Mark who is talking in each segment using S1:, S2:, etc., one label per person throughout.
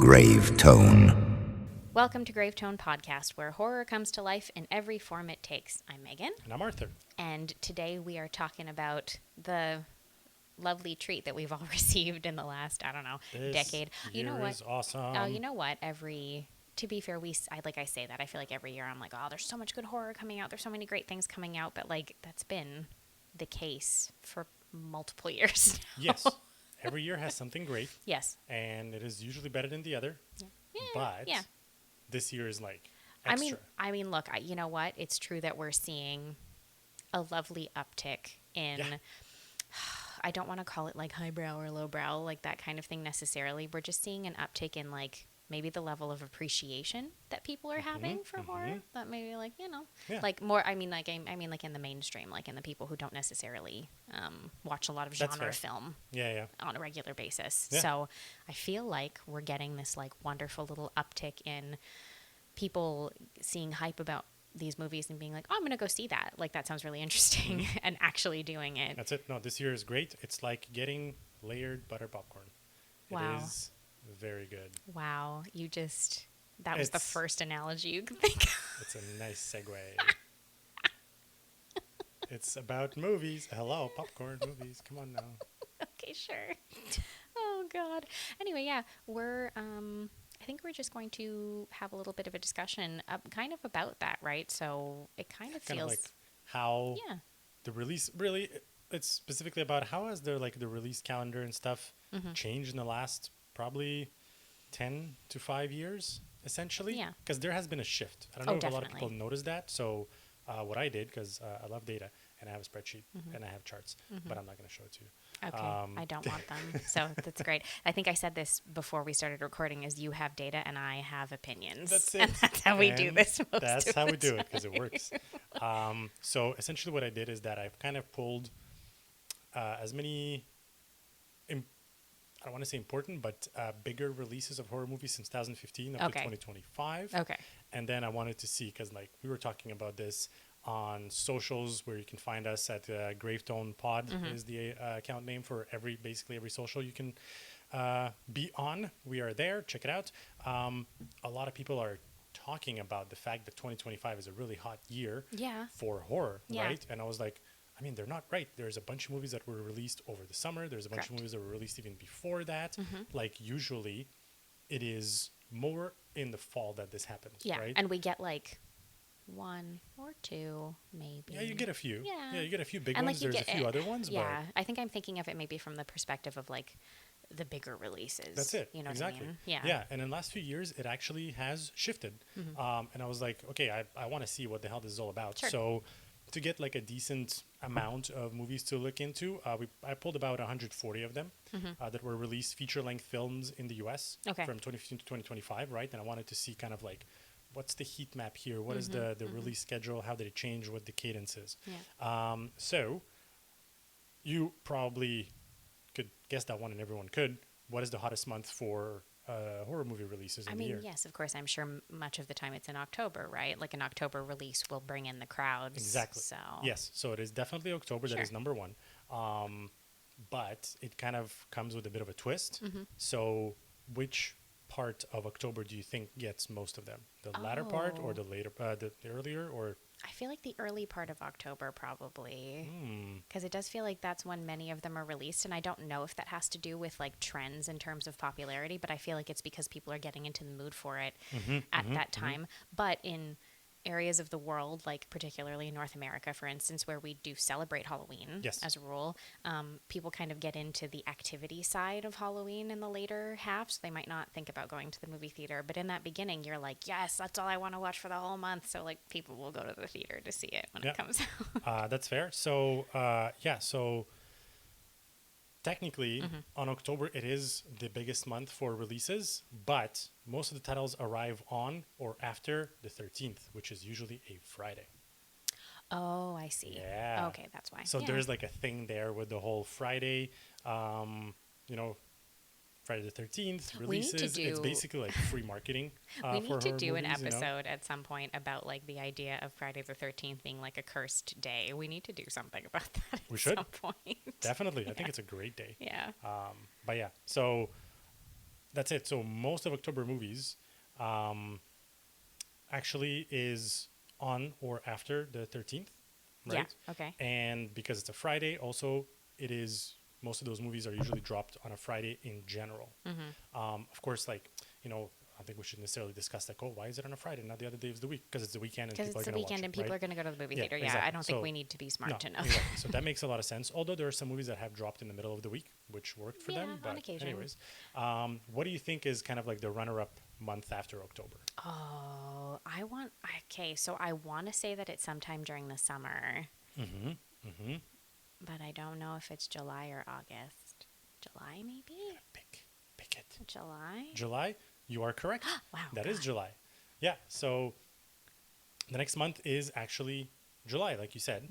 S1: Grave Tone.
S2: Welcome to Grave Tone Podcast, where horror comes to life in every form it takes. I'm Megan.
S3: And I'm Arthur.
S2: And today we are talking about the lovely treat that we've all received in the last, decade.
S3: You know what? Is awesome.
S2: Oh, you know what? To be fair, I say that. I feel like every year I'm like, oh, there's so much good horror coming out. There's so many great things coming out. But, that's been the case for multiple years now.
S3: Yes. Every year has something great.
S2: Yes.
S3: And it is usually better than the other.
S2: Yeah.
S3: But this year is extra.
S2: I mean, look, you know what? It's true that we're seeing a lovely uptick in, I don't want to call it highbrow or lowbrow, that kind of thing necessarily. We're just seeing an uptick in maybe the level of appreciation that people are having for horror. That maybe more. I mean in the mainstream, in the people who don't necessarily watch a lot of genre film. On a regular basis.
S3: Yeah.
S2: So I feel like we're getting this wonderful little uptick in people seeing hype about these movies and being like, oh, I'm gonna go see that. That sounds really interesting, and actually doing it.
S3: That's it. No, this year is great. It's like getting layered butter popcorn.
S2: Wow.
S3: It is very good.
S2: Wow. That was the first analogy you could think of.
S3: It's a nice segue. It's about movies. Hello, popcorn movies. Come on now.
S2: Okay, sure. Oh, God. Anyway, we're, I think we're just going to have a little bit of a discussion kind of about that, right? So it kind of feels
S3: like how the release really, it's specifically about how has the release calendar and stuff changed in the last probably 10 to 5 years, essentially. Yeah. Because there has been a shift. I don't know if a lot of people noticed that. So what I did, because I love data and I have a spreadsheet and I have charts, but I'm not going to show it to you.
S2: Okay, I don't want them. So that's great. I think I said this before we started recording, is you have data and I have opinions.
S3: That's it.
S2: And that's how we do this
S3: That's how we do it, because it works. So essentially what I did is that I've kind of pulled as many, I don't want to say important, but bigger releases of horror movies since 2015 up to 2025.
S2: Okay.
S3: And then I wanted to see, because we were talking about this on socials, where you can find us at Gravetone Pod is the account name for basically every social you can be on. We are there. Check it out. A lot of people are talking about the fact that 2025 is a really hot year for horror, right? And I was like, I mean, they're not right. There's a bunch of movies that were released over the summer. There's a bunch of movies that were released even before that. Usually it is more in the fall that this happens, right?
S2: And we get one or two, maybe.
S3: Yeah, you get a few.
S2: Yeah,
S3: you get a few big ones. There's a few other ones.
S2: Yeah, but I think I'm thinking of it maybe from the perspective of the bigger releases.
S3: That's it.
S2: You know
S3: exactly.
S2: what I mean? Yeah.
S3: Yeah, and in the last few years, it actually has shifted. And I was like, okay, I want to see what the hell this is all about. Sure. So to get a decent amount of movies to look into, I pulled about 140 of them that were released feature-length films in the U.S. From 2015 to 2025, right? And I wanted to see kind of what's the heat map here? What is the release schedule? How did it change? What the cadence is? Yeah. So you probably could guess that one, and everyone could. What is the hottest month for horror movie releases in the year?
S2: Yes, of course. I'm sure much of the time it's in October, right? An October release will bring in the crowds.
S3: Exactly.
S2: So
S3: yes. So it is definitely October. That is number one. But it kind of comes with a bit of a twist. So which part of October do you think gets most of them? The latter part or the later, the earlier, or?
S2: I feel like the early part of October probably, because it does feel like that's when many of them are released, and I don't know if that has to do with trends in terms of popularity, but I feel like it's because people are getting into the mood for it at that time. But in areas of the world, particularly in North America, for instance, where we do celebrate Halloween as a rule, people kind of get into the activity side of Halloween in the later half, so they might not think about going to the movie theater. But in that beginning, you're like, yes, that's all I want to watch for the whole month. So people will go to the theater to see it when it comes out.
S3: That's fair. So so technically on October it is the biggest month for releases, but most of the titles arrive on or after the 13th, which is usually a Friday.
S2: Oh, I see.
S3: Yeah.
S2: Okay, that's why.
S3: So there's a thing there with the whole Friday, Friday the 13th releases. It's basically free marketing.
S2: We need to do an
S3: movies,
S2: episode at some point about the idea of Friday the 13th being a cursed day. We need to do something about that
S3: we should.
S2: Some point.
S3: Definitely. I think it's a great day.
S2: Yeah.
S3: But yeah, so that's it. So most of October movies um, actually is on or after the 13th,
S2: Yeah.
S3: right?
S2: Okay.
S3: And because it's a Friday, also it is most of those movies are usually dropped on a Friday in general. Of course, like I don't think we should necessarily discuss like, oh, why is it on a Friday, not the other day of the week? Because it's the weekend and
S2: Because
S3: people are
S2: it's the
S3: going to watch
S2: weekend
S3: it,
S2: and people
S3: right?
S2: are going to go to the movie
S3: Yeah,
S2: theater. Yeah, I
S3: exactly.
S2: don't think
S3: So
S2: we need to be smart
S3: no,
S2: to know.
S3: exactly. So that makes a lot of sense. Although there are some movies that have dropped in the middle of the week, which worked for
S2: Yeah,
S3: them.
S2: on
S3: But
S2: occasion.
S3: anyways, what do you think is kind of like the runner-up month after October?
S2: Oh, okay, so I want to say that it's sometime during the summer,
S3: Mm-hmm. Mm-hmm.
S2: but I don't know if it's July or August. July, maybe?
S3: Pick it.
S2: July?
S3: July. You are correct.
S2: Wow.
S3: That
S2: God.
S3: is July. Yeah. So the next month is actually July, like you said.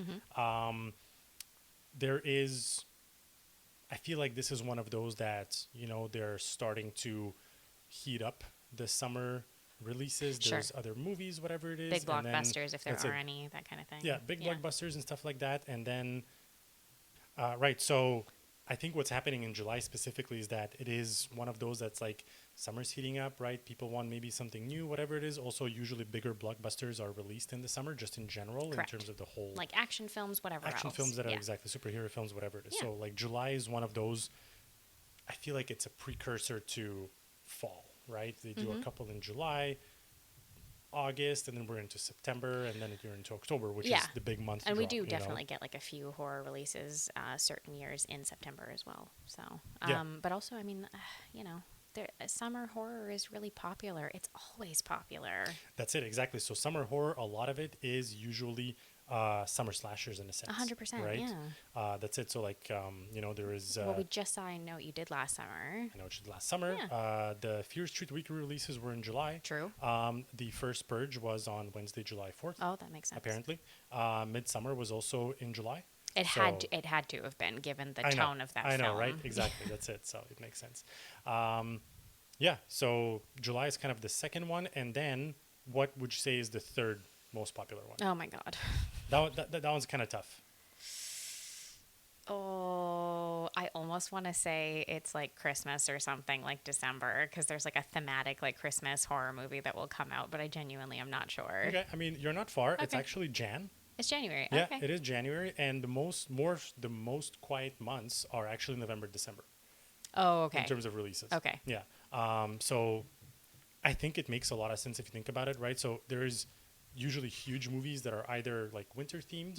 S3: There is. I feel like this is one of those that they're starting to heat up the summer releases.
S2: Sure.
S3: There's other movies, whatever it is,
S2: Big
S3: and then
S2: blockbusters, if there
S3: that's
S2: are
S3: it.
S2: any, that kind of thing.
S3: Yeah, big blockbusters and stuff like that, and then right. So I think what's happening in July specifically is that it is one of those that's like summer's heating up, right? People want maybe something new, whatever it is. Also, usually bigger blockbusters are released in the summer, just in general,
S2: Correct.
S3: in terms of the whole
S2: Like action films, whatever
S3: action
S2: else.
S3: films that are
S2: Yeah.
S3: exactly superhero films, whatever it is.
S2: Yeah.
S3: So like July is one of those. I feel like it's a precursor to fall, right? They do a couple in July, August, and then we're into September, and then you're into October, which is the big month.
S2: And we
S3: drop,
S2: do definitely get like a few horror releases certain years in September as well. So,
S3: Yeah.
S2: but also, I mean, summer horror is really popular. It's always popular.
S3: That's it, exactly. So summer horror, a lot of it is usually summer slashers in a sense.
S2: 100%,
S3: right?
S2: yeah.
S3: That's it. So like, there is.
S2: Well, we just saw I Know What You Did Last Summer.
S3: I know it should last summer.
S2: Yeah.
S3: The Fear Street weekly releases were in July.
S2: True.
S3: The first Purge was on Wednesday, July 4th.
S2: Oh, that makes sense.
S3: Apparently, Midsummer was also in July.
S2: It had to have been given the tone of that film.
S3: I know, right? Exactly. That's it. So it makes sense. Yeah. So July is kind of the second one, and then what would you say is the third most popular one?
S2: Oh my God.
S3: That one's kind of tough.
S2: Oh, I almost want to say it's like Christmas or something, like December, because there's like a thematic like Christmas horror movie that will come out, but I genuinely am not sure.
S3: Okay, I mean you're not far. It's
S2: Okay.
S3: actually Jan.
S2: It's January.
S3: Yeah,
S2: Okay.
S3: it is January, and the most quiet months are actually November, December.
S2: Oh, okay.
S3: In terms of releases.
S2: Okay.
S3: Yeah. So I think it makes a lot of sense if you think about it, right? So there's usually huge movies that are either like winter themed.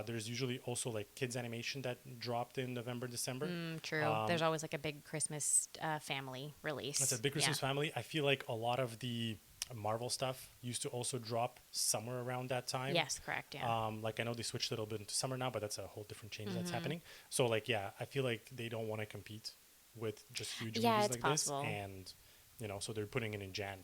S3: There's usually also like kids animation that dropped in November, December.
S2: True. There's always like a big Christmas family release.
S3: That's a big Christmas family. I feel like a lot of the Marvel stuff used to also drop somewhere around that time.
S2: Yes, correct. Yeah.
S3: Like I know they switched a little bit into summer now, but that's a whole different change that's happening. So like, yeah, I feel like they don't want to compete with just huge
S2: Yeah,
S3: movies
S2: it's
S3: like
S2: possible.
S3: this, and so they're putting it in Jan.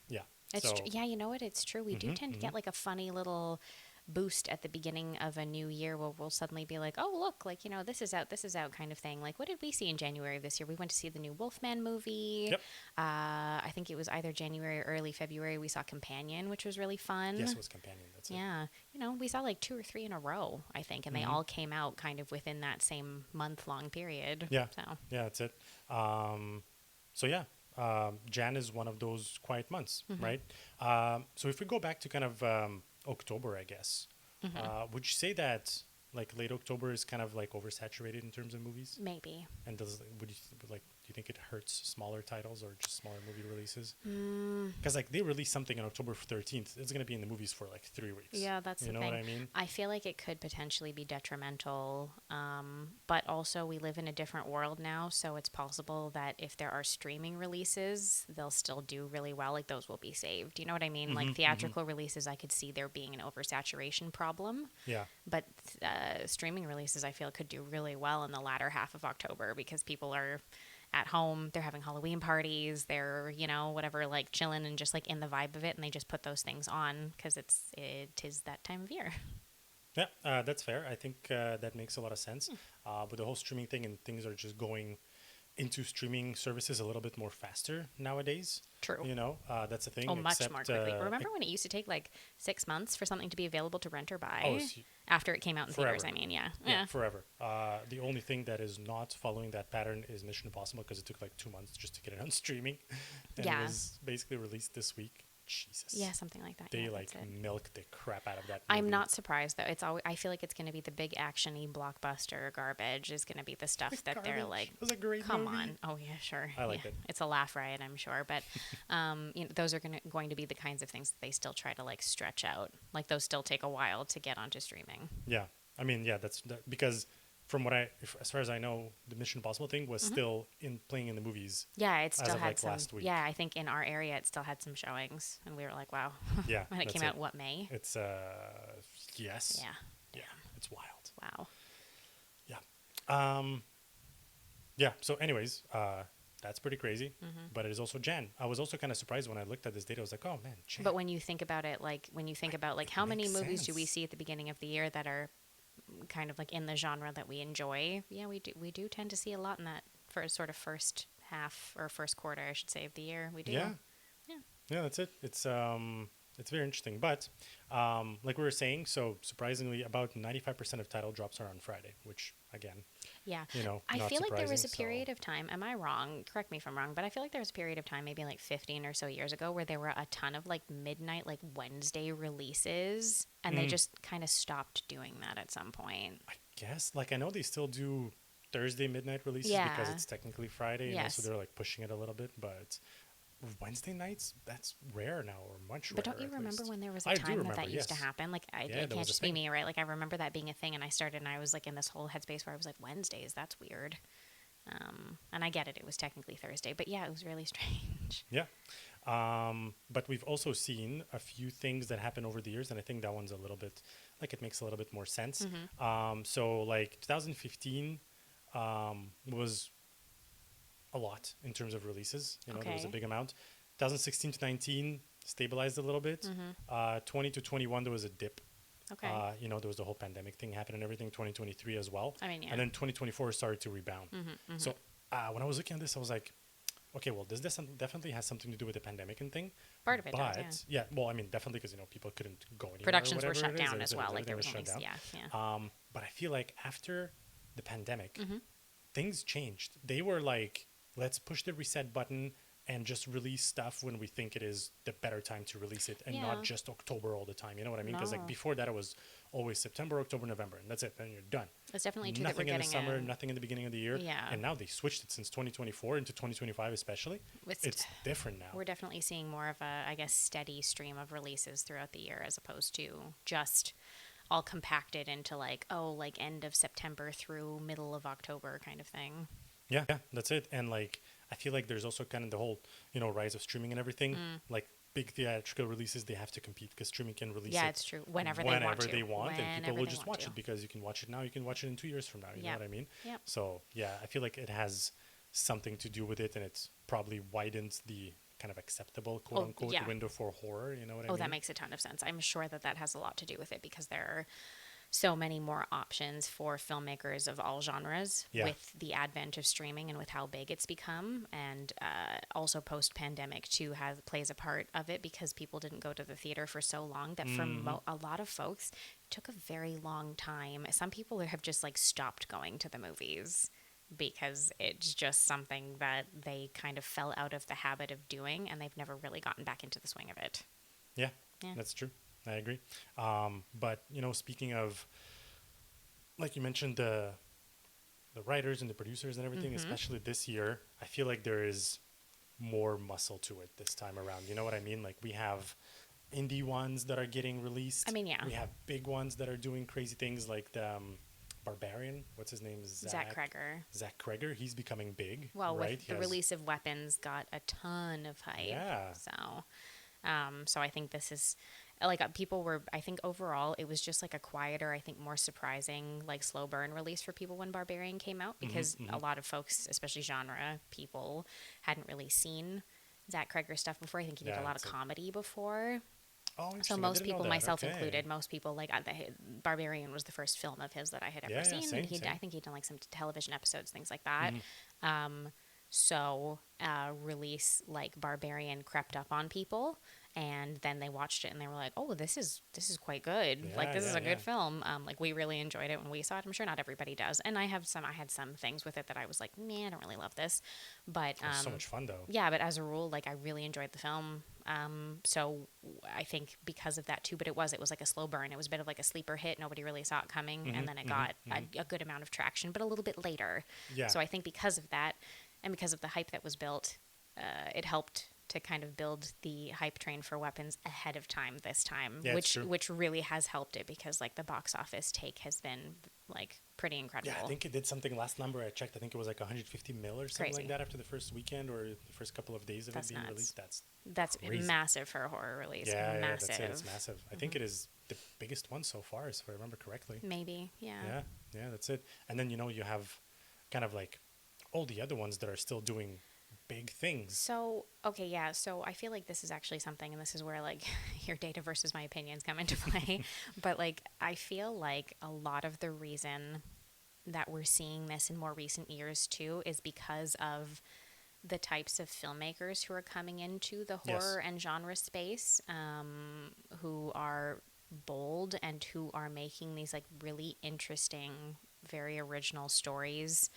S3: Yeah,
S2: It's
S3: so,
S2: yeah, you know what? It's true. We do tend to get like a funny little boost at the beginning of a new year where we'll suddenly be like, oh, look, like, this is out kind of thing. Like, what did we see in January of this year? We went to see the new Wolfman movie.
S3: Yep.
S2: I think it was either January or early February. We saw Companion, which was really fun.
S3: Yes, it was Companion. That's it.
S2: Yeah. We saw like 2 or 3 in a row, I think, and they all came out kind of within that same month-long period.
S3: Yeah.
S2: So.
S3: Yeah, that's it. So yeah, Jan is one of those quiet months, right? So if we go back to kind of October, I guess, would you say that like late October is kind of like oversaturated in terms of movies?
S2: Maybe.
S3: And do you think it hurts smaller titles or just smaller movie releases? Because like they release something on October 13th, it's going to be in the movies for like 3 weeks.
S2: Yeah, that's the thing.
S3: You know what I mean?
S2: I feel like it could potentially be detrimental, but also we live in a different world now, so it's possible that if there are streaming releases, they'll still do really well. Like those will be saved. You know what I mean? Like theatrical releases, I could see there being an oversaturation problem.
S3: Yeah.
S2: But streaming releases, I feel, could do really well in the latter half of October because people are at home, they're having Halloween parties, they're, whatever, like chilling and just like in the vibe of it, and they just put those things on because it is that time of year.
S3: Yeah, that's fair. I think that makes a lot of sense. But the whole streaming thing and things are just going into streaming services a little bit more faster nowadays.
S2: True.
S3: You know, that's the thing.
S2: Oh, much
S3: except,
S2: more quickly. Remember when it used to take like 6 months for something to be available to rent or buy?
S3: Oh, so
S2: after it came out in
S3: forever.
S2: theaters, I mean, yeah.
S3: Yeah, forever. The only thing that is not following that pattern is Mission Impossible because it took like 2 months just to get it on streaming. And
S2: Yeah.
S3: it was basically released this week. Jesus.
S2: Yeah, something like that.
S3: They
S2: yeah,
S3: like
S2: that's it.
S3: milked the crap out of that
S2: I'm
S3: movie.
S2: not surprised though. It's always, I feel like it's going to be the big actiony blockbuster garbage is going to be the stuff that they're
S3: Garbage.
S2: like,
S3: It was a great
S2: come
S3: movie.
S2: on. Oh yeah, sure.
S3: I liked
S2: yeah.
S3: it.
S2: It's a laugh riot, I'm sure, but those are going to be the kinds of things that they still try to like stretch out. Like those still take a while to get onto streaming.
S3: Yeah. I mean, yeah, because from what as far as I know, the Mission Impossible thing was still playing in the movies.
S2: Yeah, it still
S3: of,
S2: had
S3: like,
S2: some.
S3: last week.
S2: Yeah, I think in our area it still had some showings, and we were like, wow.
S3: Yeah.
S2: when it
S3: that's
S2: came out, what, May?
S3: It's yes.
S2: Yeah.
S3: Yeah. It's wild.
S2: Wow.
S3: Yeah. Yeah. So, anyways, that's pretty crazy. But it is also Jan. I was also kind of surprised when I looked at this data. I was like, oh man, Jan.
S2: But when you think about it, like when you think about like how many
S3: makes
S2: movies do we
S3: sense.
S2: see at the beginning of the year that are kind of like in the genre that we enjoy? Yeah, we do tend to see a lot in that for sort of first half or first quarter, I should say, of the year. We do.
S3: Yeah.
S2: Yeah.
S3: Yeah, that's it. It's very interesting. But like we were saying, so surprisingly, about 95% of title drops are on Friday, which again,
S2: Yeah.
S3: you know,
S2: I
S3: not
S2: feel like there was a
S3: surprising, so-
S2: period of time, am I wrong? Correct me if I'm wrong, but I feel like there was a period of time, maybe like 15 or so years ago, where there were a ton of like midnight, like Wednesday releases, and they just kind of stopped doing that at some point.
S3: I guess, like, I know they still do Thursday midnight releases because
S2: Yeah.
S3: it's technically Friday, and
S2: Yes.
S3: also they're like pushing it a little bit, but Wednesday nights, that's rare now, or much
S2: But
S3: rarer.
S2: don't you
S3: at
S2: remember
S3: least.
S2: when there was
S3: I
S2: a
S3: do
S2: time that
S3: remember,
S2: used to
S3: yes.
S2: happen? Like,
S3: Yeah,
S2: it
S3: there
S2: can't
S3: was a
S2: just be
S3: thing.
S2: me, right? Like, I remember that being a thing, and I started, and I was like in this whole headspace where I was like, Wednesdays, that's weird. And I get it, it was technically Thursday, but yeah, it was really strange.
S3: Yeah. But we've also seen a few things that happen over the years, and I think that one's a little bit, like, it makes a little bit more sense. So, like, 2015 was a lot in terms of releases. You know, there was a
S2: Okay.
S3: big amount. 2016 to 19 stabilized a little bit. 20 to 21, there was a dip.
S2: Okay.
S3: You know, there was the whole pandemic thing happened and everything. 2023 as well.
S2: I mean, yeah.
S3: And then 2024 started to rebound. So when I was looking at this, I was like, okay, well, this definitely has something to do with the pandemic and thing.
S2: Part of it
S3: but
S2: does, yeah.
S3: well, I mean, definitely because, you know, people couldn't go anywhere.
S2: Productions
S3: or
S2: were
S3: whatever
S2: shut
S3: it is,
S2: down as well. Like,
S3: everything
S2: there
S3: was
S2: was
S3: shut
S2: only,
S3: down.
S2: yeah.
S3: But I feel like after the pandemic,
S2: Mm-hmm.
S3: things changed. They were like, let's push the reset button and just release stuff when we think it is the better time to release it, and
S2: Yeah.
S3: not just October all the time. You know what I mean? Because
S2: No.
S3: like before that, it was always September, October, November, and that's it. Then you're done.
S2: It's definitely true that we're
S3: Nothing in the
S2: getting
S3: summer,
S2: a...
S3: nothing in the beginning of the year.
S2: Yeah.
S3: And now they switched it since 2024 into 2025, especially. It's different now.
S2: We're definitely seeing more of a, I guess, steady stream of releases throughout the year as opposed to just all compacted into like, oh, like end of September through middle of October kind of thing.
S3: Yeah, that's it. And like, I feel like there's also kind of the whole, you know, rise of streaming and everything. Like big theatrical releases, they have to compete because streaming can release
S2: Yeah,
S3: it
S2: it's true. Whenever they want to.
S3: and people
S2: Whenever
S3: will
S2: they
S3: just
S2: want
S3: watch
S2: to.
S3: it because you can watch it now, you can watch it in 2 years from now. You know
S2: Yep.
S3: what I mean?
S2: Yep.
S3: So yeah, I feel like it has something to do with it, and it's probably widens the kind of acceptable quote unquote
S2: yeah.
S3: window for horror. You know what I
S2: Oh,
S3: mean?
S2: that makes a ton of sense. I'm sure that that has a lot to do with it because there are so many more options for filmmakers of all genres
S3: Yeah.
S2: with the advent of streaming and with how big it's become. And also post-pandemic too plays a part of it because people didn't go to the theater for so long that for a lot of folks, it took a very long time. Some people have just like stopped going to the movies because it's just something that they kind of fell out of the habit of doing and they've never really gotten back into the swing of it.
S3: Yeah,
S2: Yeah.
S3: that's true. I agree. But, you know, speaking of, like you mentioned, the writers and the producers and everything, especially this year, I feel like there is more muscle to it this time around. You know what I mean? Like, we have indie ones that are getting released.
S2: I mean, yeah.
S3: We have big ones that are doing crazy things like the Barbarian. What's his name?
S2: Zach Kreger.
S3: Zach Kreger. He's becoming big.
S2: Well,
S3: right?
S2: with the release of Weapons got a ton of hype.
S3: Yeah.
S2: So I think this is like people were, I think overall it was just like a quieter, I think more surprising, like slow burn release for people when Barbarian came out because a lot of folks, especially genre people, hadn't really seen Zach Kreger stuff before. I think he did
S3: Yeah,
S2: a lot of
S3: that's it.
S2: comedy before.
S3: Oh,
S2: So
S3: interesting. I
S2: most
S3: didn't know
S2: people,
S3: that.
S2: myself
S3: Okay.
S2: included, most people like Barbarian was the first film of his that I had ever
S3: Yeah,
S2: seen.
S3: same,
S2: And
S3: same.
S2: I think he'd done like some television episodes, things like that. so release like Barbarian crept up on people, and then they watched it and they were like, oh, this is quite good. Like,
S3: Yeah,
S2: this is
S3: yeah,
S2: a
S3: yeah.
S2: good film. Like, we really enjoyed it when we saw it. I'm sure not everybody does, and I had some things with it that I was like, man, I don't really love this, but
S3: It was so much fun though.
S2: yeah, but as a rule, like, I really enjoyed the film. So I think because of that too, but it was like a slow burn. It was a bit of like a sleeper hit. Nobody really saw it coming, and then it got a good amount of traction, but a little bit later.
S3: Yeah.
S2: So I think because of that, and because of the hype that was built, it helped to kind of build the hype train for Weapons ahead of time this time,
S3: Yeah, it's true.
S2: which really has helped it, because like the box office take has been like pretty incredible.
S3: Yeah, I think it did something last number I checked. I think it was like 150 mil or something
S2: Crazy.
S3: like that after the first weekend or the first couple of days of
S2: That's
S3: it being
S2: nuts.
S3: released.
S2: That's
S3: crazy.
S2: massive for a horror release.
S3: Yeah,
S2: Massive.
S3: that's it. It's massive. I think it is the biggest one so far, if I remember correctly.
S2: Maybe, yeah.
S3: Yeah, that's it. And then you have kind of like all the other ones that are still doing big things.
S2: So, okay, yeah. So I feel like this is actually something, and this is where like your data versus my opinions come into play. But like, I feel like a lot of the reason that we're seeing this in more recent years too is because of the types of filmmakers who are coming into the horror and genre space, who are bold and who are making these like really interesting, very original stories.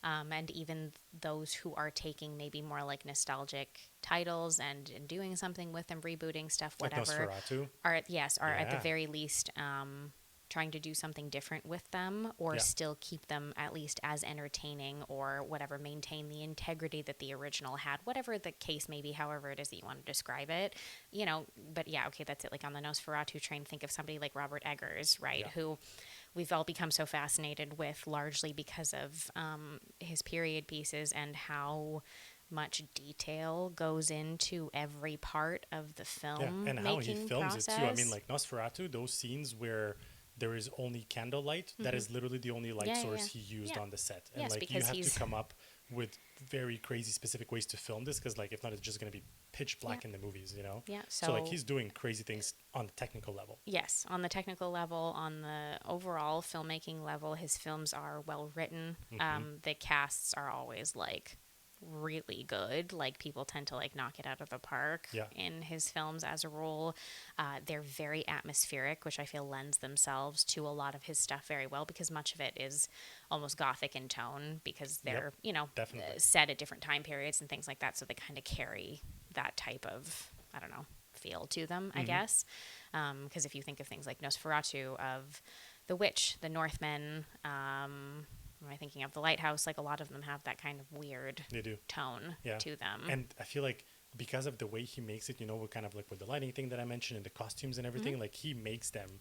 S2: And even those who are taking maybe more like nostalgic titles and doing something with them, rebooting stuff, whatever,
S3: like Nosferatu.
S2: are at the
S3: Yeah.
S2: very least trying to do something different with them, or still keep them at least as entertaining, or whatever, maintain the integrity that the original had, whatever the case may be, however it is that you want to describe it, but yeah, okay, that's it. Like on the Nosferatu train, think of somebody like Robert Eggers, right?
S3: Yeah.
S2: Who we've all become so fascinated with, largely because of his period pieces and how much detail goes into every part of the film.
S3: Yeah, and how he
S2: making
S3: films
S2: process.
S3: it too. I mean, like Nosferatu, those scenes where there is only candlelight, that is literally the only light source he used on the set. And
S2: Yes,
S3: like you
S2: because
S3: have
S2: he's-
S3: to come up with very crazy specific ways to film this, because like if not, it's just going to be pitch black in the movies,
S2: Yeah,
S3: So like
S2: so-
S3: he's doing crazy things on the technical level.
S2: Yes, on the technical level, on the overall filmmaking level, his films are well written. The casts are always like really good. Like, people tend to like knock it out of the park in his films as a rule. They're very atmospheric, which I feel lends themselves to a lot of his stuff very well, because much of it is almost gothic in tone, because they're
S3: definitely.
S2: set at different time periods and things like that, so they kind of carry that type of, I don't know, feel to them, I guess. Because if you think of things like Nosferatu, of The Witch, The Northmen, am I thinking of The Lighthouse? Like, a lot of them have that kind of weird
S3: They do.
S2: tone to them.
S3: And I feel like because of the way he makes it, with kind of like with the lighting thing that I mentioned and the costumes and everything, like he makes them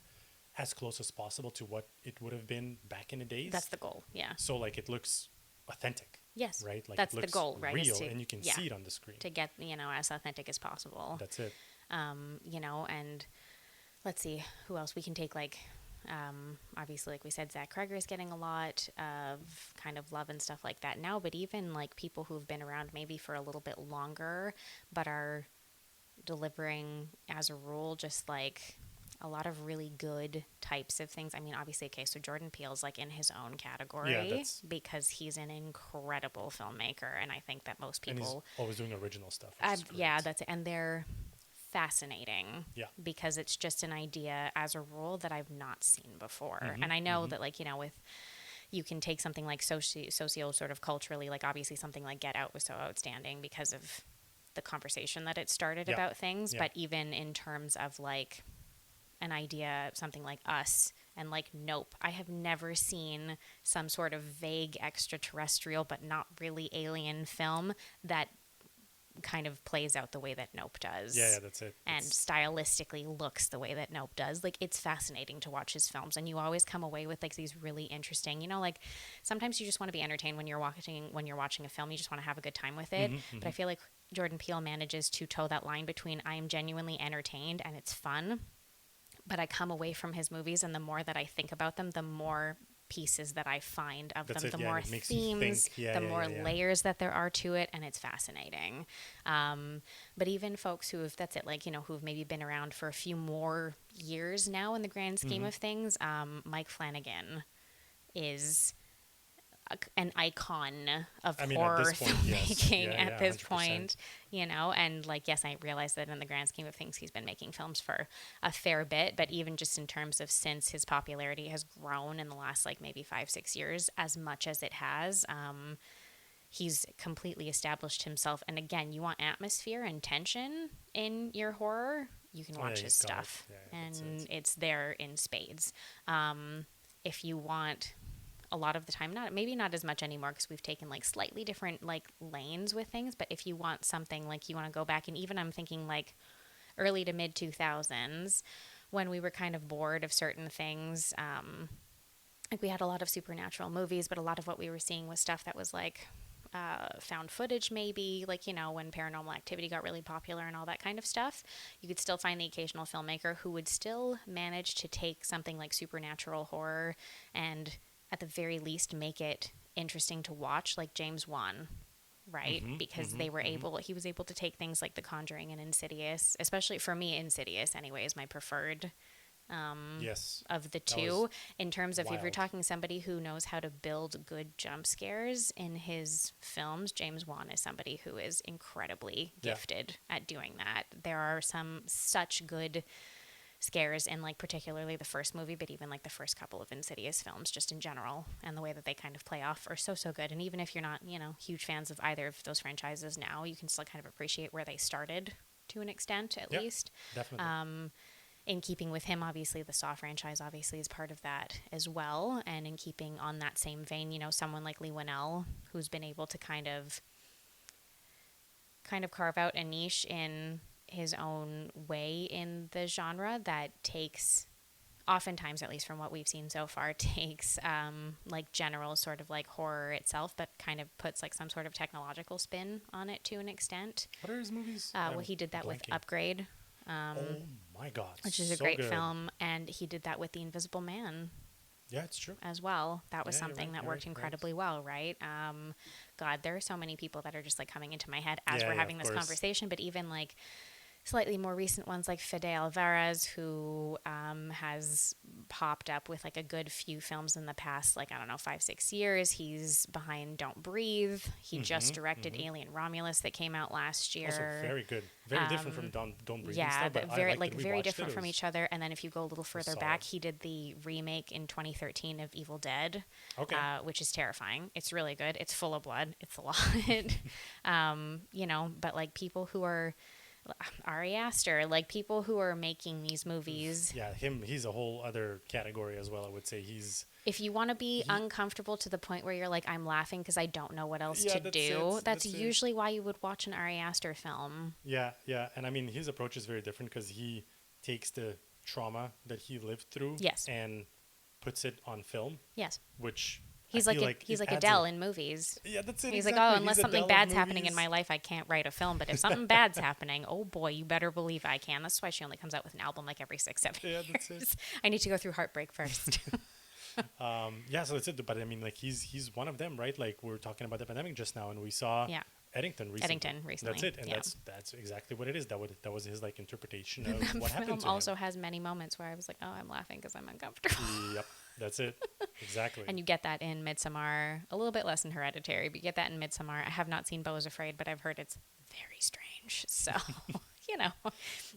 S3: as close as possible to what it would have been back in the days.
S2: That's the goal, yeah.
S3: So like it looks authentic.
S2: Yes,
S3: Right? Like
S2: that's
S3: it
S2: the
S3: looks
S2: goal, right?
S3: real,
S2: is to,
S3: and you can see it on the screen.
S2: to get, as authentic as possible.
S3: That's it.
S2: And let's see, who else we can take, like, obviously, like we said, Zach Kreger is getting a lot of kind of love and stuff like that now, but even like people who've been around maybe for a little bit longer, but are delivering as a rule just like a lot of really good types of things. I mean, obviously, okay, so Jordan Peele's like in his own category because he's an incredible filmmaker, and I think that most people...
S3: And he's always doing original stuff. Which is great.
S2: Yeah, that's it. And they're fascinating because it's just an idea as a rule that I've not seen before. And I know that, like, with... You can take something like socio sort of culturally, like obviously something like Get Out was so outstanding because of the conversation that it started about things. But even in terms of like an idea, something like Us and like Nope, I have never seen some sort of vague extraterrestrial but not really alien film that kind of plays out the way that Nope does.
S3: Yeah, that's it.
S2: And stylistically looks the way that Nope does. Like, it's fascinating to watch his films, and you always come away with like these really interesting, like sometimes you just want to be entertained when you're watching a film. You just want to have a good time with it. But I feel like Jordan Peele manages to toe that line between I am genuinely entertained and it's fun, but I come away from his movies, and the more that I think about them, the more pieces that I find of them, the more themes, the more layers that there are to it, and it's fascinating. But even folks who have, that's it, like, who've maybe been around for a few more years now in the grand scheme of things, Mike Flanagan is an icon of
S3: I mean, at
S2: horror
S3: this point, yes.
S2: filmmaking
S3: Yeah,
S2: at
S3: yeah,
S2: this
S3: 100%.
S2: point, and like, yes, I realize that in the grand scheme of things, he's been making films for a fair bit, but even just in terms of since his popularity has grown in the last like maybe 5-6 years, as much as it has, he's completely established himself. And again, you want atmosphere and tension in your horror, you can
S3: Oh, yeah,
S2: watch his
S3: he's got it.
S2: stuff,
S3: Yeah, yeah, that's
S2: and
S3: it.
S2: it's there in spades. If you want a lot of the time, not maybe not as much anymore because we've taken like slightly different like lanes with things, but if you want something like you want to go back, and even I'm thinking like early to mid 2000s when we were kind of bored of certain things, like we had a lot of supernatural movies, but a lot of what we were seeing was stuff that was like found footage, maybe like, when Paranormal Activity got really popular and all that kind of stuff. You could still find the occasional filmmaker who would still manage to take something like supernatural horror and at the very least make it interesting to watch, like James Wan, right? Because he was able to take things like The Conjuring and Insidious, especially for me, Insidious anyway is my preferred
S3: Yes,
S2: of the
S3: that was
S2: two, in terms of if you're
S3: wild.
S2: talking somebody who knows how to build good jump scares in his films. James Wan is somebody who is incredibly
S3: Yeah.
S2: gifted at doing that. There are some such good scares in like particularly the first movie, but even like the first couple of Insidious films just in general, and the way that they kind of play off are so good. And even if you're not huge fans of either of those franchises now, you can still kind of appreciate where they started to an extent, at
S3: Yeah,
S2: least.
S3: definitely.
S2: In keeping with him, obviously the Saw franchise obviously is part of that as well, and in keeping on that same vein, someone like Lee Winnell, who's been able to kind of carve out a niche in his own way in the genre that takes, oftentimes at least from what we've seen so far, takes like general sort of like horror itself, but kind of puts like some sort of technological spin on it to an extent.
S3: What are his movies?
S2: Well,
S3: I'm
S2: he did that with
S3: blanking.
S2: Upgrade,
S3: Oh my God,
S2: which is a
S3: so
S2: great
S3: good.
S2: film, and he did that with The Invisible Man
S3: Yeah, it's true.
S2: as well. That was
S3: Yeah, you're
S2: something
S3: right.
S2: that
S3: You're right.
S2: worked
S3: You're right.
S2: incredibly well, right? God, there are so many people that are just like coming into my head as
S3: Yeah,
S2: we're
S3: yeah,
S2: having
S3: of
S2: this
S3: course.
S2: conversation, but even like slightly more recent ones like Fede Alvarez, who has popped up with like a good few films in the past, like, I don't know, 5-6 years. He's behind Don't Breathe. He just directed Alien Romulus that came out last
S3: Also,
S2: year.
S3: very good. Very different from Don't Breathe and
S2: Yeah,
S3: stuff, but I
S2: very
S3: liked it.
S2: like
S3: We
S2: very
S3: watched it.
S2: different
S3: It
S2: from each other. And then if you go a little
S3: was
S2: further back,
S3: solid.
S2: he did the remake in 2013 of Evil Dead,
S3: Okay.
S2: which is terrifying. It's really good. It's full of blood. It's a lot, But like people who are Ari Aster, like people who are making these movies.
S3: Yeah, him. He's a whole other category as well. I would say
S2: If you want to be
S3: he.
S2: uncomfortable to the point where you're like, I'm laughing because I don't know what else
S3: Yeah,
S2: to
S3: that's
S2: do,
S3: it.
S2: that's
S3: That's it.
S2: usually why you would watch an Ari Aster film.
S3: Yeah, yeah, and I mean his approach is very different because he takes the trauma that he lived through
S2: Yes.
S3: and puts it on film,
S2: Yes.
S3: which I
S2: He's
S3: feel
S2: like
S3: like
S2: he's
S3: it
S2: like
S3: adds
S2: Adele in movies.
S3: yeah, that's it
S2: He's like,
S3: exactly.
S2: oh, unless
S3: He's
S2: something
S3: Adele of
S2: bad's happening in
S3: movies.
S2: my life, I can't write a film. But if something bad's happening, oh boy, you better believe I can. That's why she only comes out with an album like every 6-7
S3: Yeah, that's it.
S2: years. I need to go through heartbreak first.
S3: Yeah, so that's it. But I mean, like he's one of them, right? Like we were talking about the pandemic just now, and we saw
S2: Yeah.
S3: Eddington recently.
S2: Eddington recently.
S3: That's it, and
S2: Yeah.
S3: that's exactly what it is. That was his like interpretation of
S2: The
S3: what happened
S2: film
S3: to
S2: also
S3: him.
S2: has many moments where I was like, oh, I'm laughing because I'm uncomfortable.
S3: Yep, that's it. Exactly.
S2: And you get that in Midsommar, a little bit less in Hereditary, but you get that in Midsommar. I have not seen Beau is Afraid, but I've heard it's very strange. So,
S3: Yeah,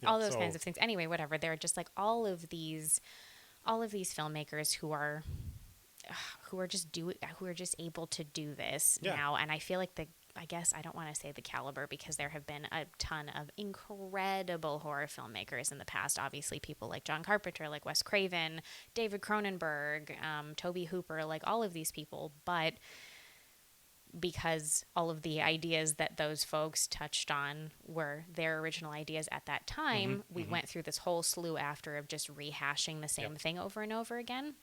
S2: all those
S3: so
S2: kinds of things. Anyway, whatever. There are just like all of these filmmakers who are just able to do this
S3: Yeah.
S2: now. And I feel like I guess I don't want to say the caliber because there have been a ton of incredible horror filmmakers in the past. Obviously, people like John Carpenter, like Wes Craven, David Cronenberg, Tobe Hooper, like all of these people. But because all of the ideas that those folks touched on were their original ideas at that time, we went through this whole slew after of just rehashing the same
S3: Yep.
S2: thing over and over again.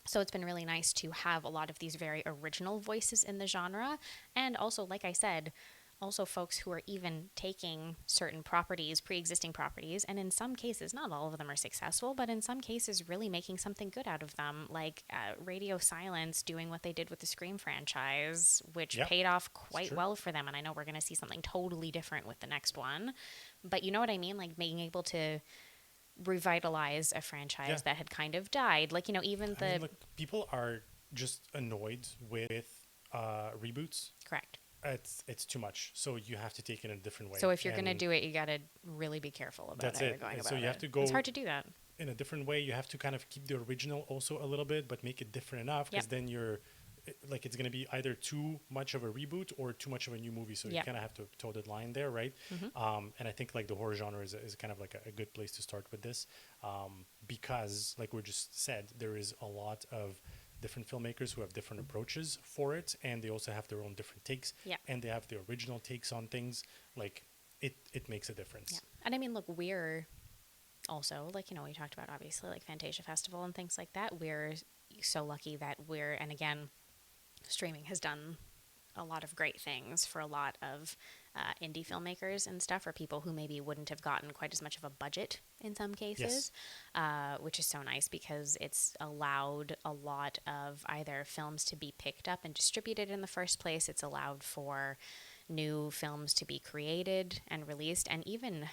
S2: So it's been really nice to have a lot of these very original voices in the genre. And also, like I said, also folks who are even taking certain properties, pre-existing properties, and in some cases, not all of them are successful, but in some cases really making something good out of them, like Radio Silence doing what they did with the Scream franchise, which
S3: Yep.
S2: paid off quite
S3: true.
S2: well for them. And I know we're going to see something totally different with the next one. But you know what I mean? Like being able to revitalize a franchise
S3: Yeah.
S2: that had kind of died. Like, even
S3: I mean, look, people are just annoyed with reboots,
S2: Correct.
S3: it's too much. So you have to take it in a different way.
S2: So if you're going to
S3: And
S2: do it, you got to really be careful about
S3: that's
S2: how you're
S3: it.
S2: going
S3: And
S2: about
S3: so you
S2: it.
S3: have to go
S2: It's hard to do that.
S3: in a different way. You have to kind of keep the original also a little bit, but make it different enough, because
S2: Yep.
S3: then like it's going to be either too much of a reboot or too much of a new movie. So you
S2: Yep.
S3: kind of have to toe the line there, right? And I think like the horror genre is kind of like a good place to start with this, because like we just said, there is a lot of different filmmakers who have different approaches for it, and they also have their own different takes,
S2: Yeah.
S3: and they have their original takes on things. Like it makes a difference.
S2: Yeah. And I mean, look, we're also, like, we talked about obviously like Fantasia Festival and things like that. We're so lucky that and again, streaming has done a lot of great things for a lot of indie filmmakers and stuff, or people who maybe wouldn't have gotten quite as much of a budget in some cases, which is so nice because it's allowed a lot of either films to be picked up and distributed in the first place. It's allowed for new films to be created and released, and even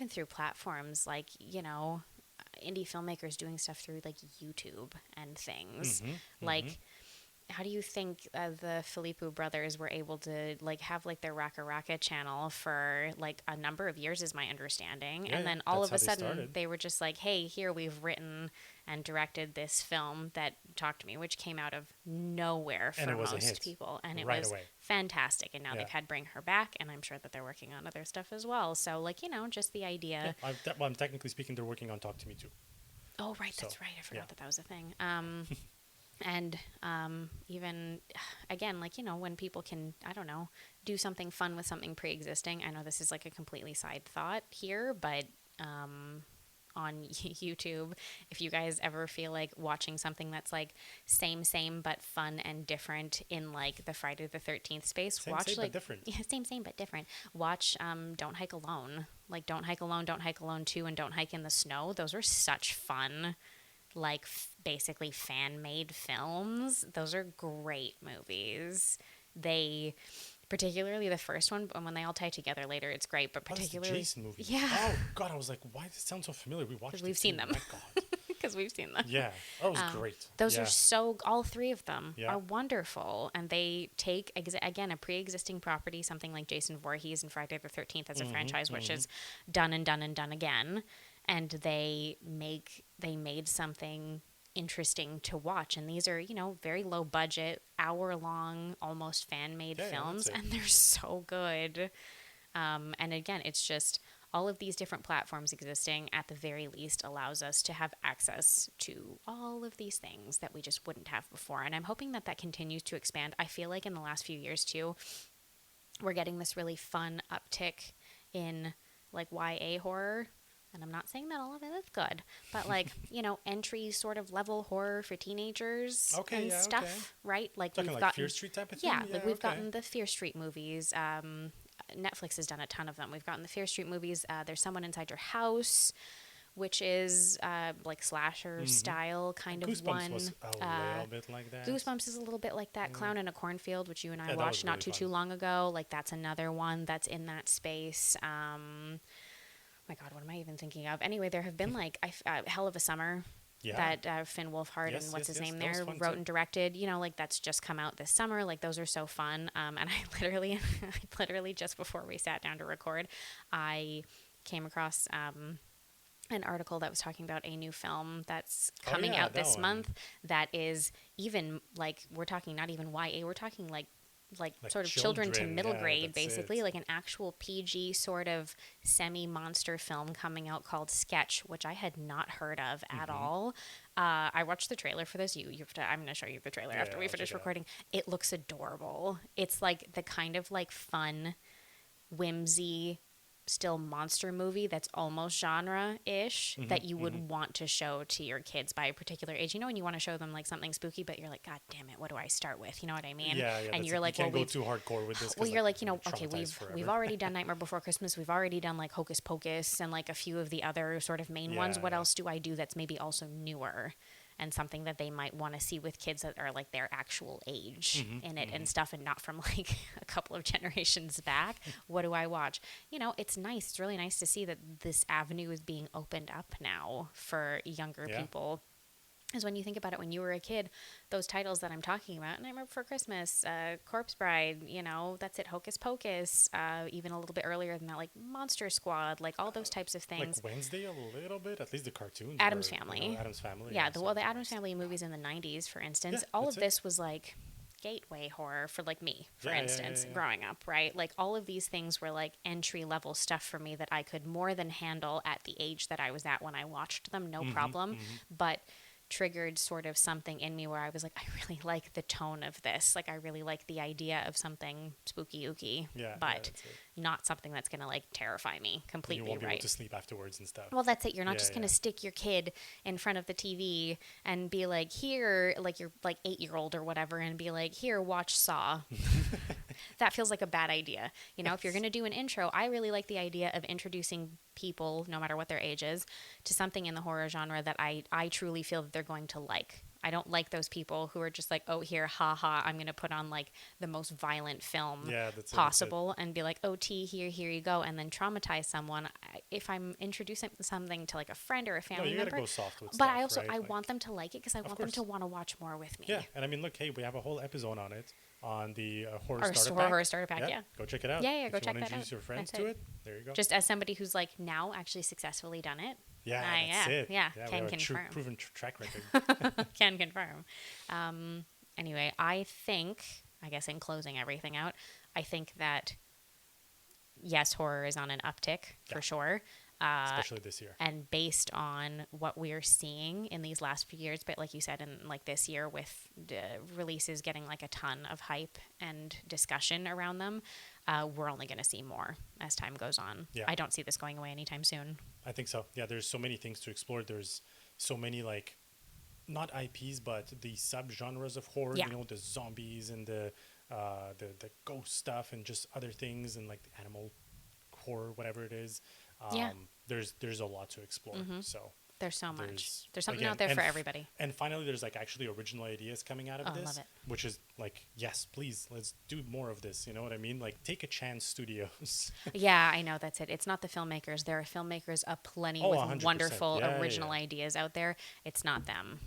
S2: through platforms like, indie filmmakers doing stuff through like YouTube and things. Like, how do you think the Filippo brothers were able to like have like their Raka Raka channel for like a number of years, is my understanding, and then all of a sudden they were just like, hey, here, we've written and directed this film that Talk to Me, which came out of nowhere for most people, and it was fantastic, and now they've had Bring Her Back, and I'm sure that they're working on other stuff as well. So like, just the idea.
S3: I'm technically speaking, they're working on Talk to Me too.
S2: Oh right, that's right, I forgot that was a thing. And even, again, like, when people can, I don't know, do something fun with something pre-existing. I know this is like a completely side thought here, but on YouTube, if you guys ever feel like watching something that's like same but fun and different in like the Friday the 13th space, watch like
S3: different.
S2: Yeah, same but different. Watch Don't Hike Alone, like Don't Hike Alone, Don't Hike Alone 2, and Don't Hike in the Snow. Those are such fun, like basically fan-made films. Those are great movies. They, particularly the first one, when they all tie together later, it's great. But particularly,
S3: the Jason movie.
S2: Yeah.
S3: Oh God, I was like, why does it sound so familiar? We watched.
S2: We've seen them.
S3: My God.
S2: Because we've seen them.
S3: Yeah, that was great.
S2: Those are all three of them
S3: Yeah.
S2: are wonderful, and they take again a pre-existing property, something like Jason Voorhees and Friday the 13th as a franchise, which is done and done and done again, and they made something interesting to watch. And these are, very low budget, hour-long, almost fan-made films, and they're so good. And again, it's just all of these different platforms existing at the very least allows us to have access to all of these things that we just wouldn't have before. And I'm hoping that continues to expand. I feel like in the last few years too, we're getting this really fun uptick in like YA horror. And I'm not saying that all of it is good, but like, entry sort of level horror for teenagers and stuff, right? Like
S3: talking
S2: we've
S3: like
S2: gotten
S3: Fear Street type of thing?
S2: Yeah, like we've gotten the Fear Street movies. Netflix has done a ton of them. We've gotten the Fear Street movies. There's Someone Inside Your House, which is like slasher style kind of one.
S3: Goosebumps was a little bit like that.
S2: Goosebumps is a little bit like that. Clown in a Cornfield, which you and I watched not too long ago. Like that's another one that's in that space. My God, what am I even thinking of? Anyway, there have been like Hell of a Summer that Finn Wolfhard and what's his name there wrote and directed. Like that's just come out this summer. Like those are so fun. And I literally just before we sat down to record, I came across an article that was talking about a new film that's coming out this month that is even like, we're talking not even YA, we're talking like sort of children to middle grade, basically, like an actual PG sort of semi-monster film coming out called Sketch, which I had not heard of at all. I watched the trailer for this. I'm going to show you the trailer after we finish recording. It looks adorable. It's like the kind of like fun, whimsy, still monster movie that's almost genre-ish that you would want to show to your kids by a particular age. When you want to show them like something spooky, but you're like, God damn it, what do I start with? You know what I mean?
S3: Yeah.
S2: And you're like,
S3: you can't go too hardcore with this.
S2: Well, you're like, okay, we've already done Nightmare Before Christmas. We've already done like Hocus Pocus and like a few of the other sort of main ones. What else do I do that's maybe also newer? And something that they might want to see with kids that are like their actual age in it and stuff, and not from like a couple of generations back. What do I watch? It's nice. It's really nice to see that this avenue is being opened up now for younger people. Because when you think about it, when you were a kid, those titles that I'm talking about, Nightmare Before Christmas, Corpse Bride, That's It, Hocus Pocus, even a little bit earlier than that, like Monster Squad, like all those types of things.
S3: Like Wednesday a little bit, at least the cartoons.
S2: Adam's Family.
S3: Adam's Family.
S2: Yeah, the Adam's Family movies in the 90s, for instance, all of this was like gateway horror for like me, for instance, growing up, right? Like all of these things were like entry level stuff for me that I could more than handle at the age that I was at when I watched them, no problem. But triggered sort of something in me where I was like, I really like the tone of this. Like, I really like the idea of something spooky ooky, but not something that's going to like terrify me completely.
S3: You won't be able to sleep afterwards and stuff.
S2: Well, that's it. You're not just going to stick your kid in front of the TV and be like, here, like your like 8-year-old or whatever, and be like, here, watch Saw. That feels like a bad idea. If you're going to do an intro, I really like the idea of introducing people, no matter what their age is, to something in the horror genre that I truly feel that they're going to like. I don't like those people who are just like, oh, here, haha, I'm going to put on like the most violent film possible and be like, oh, here you go, and then traumatize someone. If I'm introducing something to like a friend or a family member,
S3: gotta go soft with
S2: but
S3: stuff,
S2: I want them to like it because I want them to want to watch more with me.
S3: Yeah, and I mean, look, hey, we have a whole episode on it on the
S2: horror starter pack. Yeah,
S3: go check it out.
S2: Yeah, go check that out.
S3: Introduce your friends to it. There you go.
S2: Just as somebody who's like now actually successfully done it.
S3: Yeah, that's it.
S2: Yeah,
S3: can
S2: confirm.
S3: Proven track record.
S2: Can confirm. Anyway, I guess in closing everything out, I think that yes, horror is on an uptick for sure.
S3: Especially this year.
S2: And based on what we're seeing in these last few years, but like you said, in like this year with releases getting like a ton of hype and discussion around them, we're only going to see more as time goes on.
S3: Yeah.
S2: I don't see this going away anytime soon.
S3: I think so. Yeah, there's so many things to explore. There's so many like, not IPs, but the subgenres of horror.
S2: Yeah.
S3: The zombies and the ghost stuff and just other things and like the animal horror, whatever it is. There's a lot to explore. So
S2: there's so much. There's something out there for everybody.
S3: And finally, there's like actually original ideas coming out of this,
S2: love it.
S3: Which is like, yes, please, let's do more of this. You know what I mean? Like, take a chance, studios.
S2: Yeah, I know, that's it. It's not the filmmakers. There are filmmakers aplenty with
S3: 100%.
S2: wonderful original ideas out there. It's not them.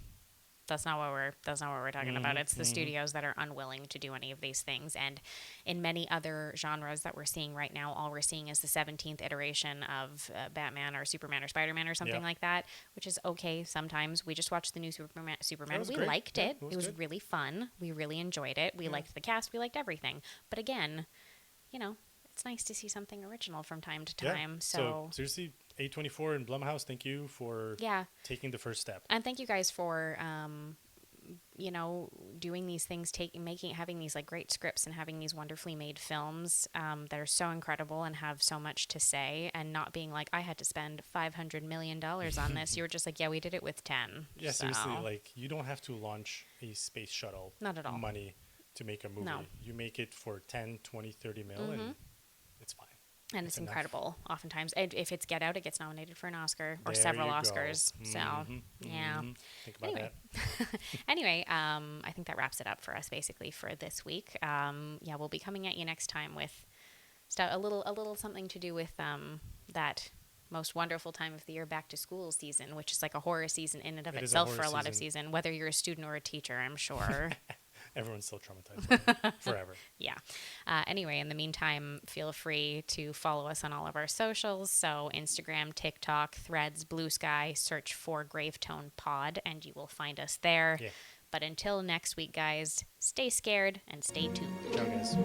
S2: That's not what we're talking about. It's the studios that are unwilling to do any of these things. And in many other genres that we're seeing right now, all we're seeing is the 17th iteration of Batman or Superman or Spider-Man or something like that, which is okay sometimes. We just watched the new Superman. We
S3: great.
S2: liked it. It was
S3: good.
S2: really fun. We really enjoyed it. We liked the cast. We liked everything. But again, it's nice to see something original from time to time. So
S3: seriously, A24 and Blumhouse, thank you for taking the first step.
S2: And thank you guys for doing these things, having these like great scripts and having these wonderfully made films that are so incredible and have so much to say, and not being like, I had to spend $500 million on this. You were just like, yeah, we did it with 10.
S3: Yeah, seriously, like you don't have to launch a space shuttle.
S2: Not at all.
S3: Money to make a movie. No. You make it for 10, 20, 30 mil and it's fine.
S2: And it's incredible oftentimes. And if it's Get Out, it gets nominated for an Oscar or several Oscars. So, yeah.
S3: Think about that.
S2: Anyway, I think that wraps it up for us basically for this week. We'll be coming at you next time with a little something to do with that most wonderful time of the year, back to school season, which is like a horror season in and of itself for a lot of season, whether you're a student or a teacher, I'm sure.
S3: Everyone's still traumatized forever.
S2: Yeah. Anyway, in the meantime, feel free to follow us on all of our socials. So Instagram, TikTok, Threads, Blue Sky, search for Gravetone Pod, and you will find us there. Yeah. But until next week, guys, stay scared and stay tuned.
S3: Ciao, guys.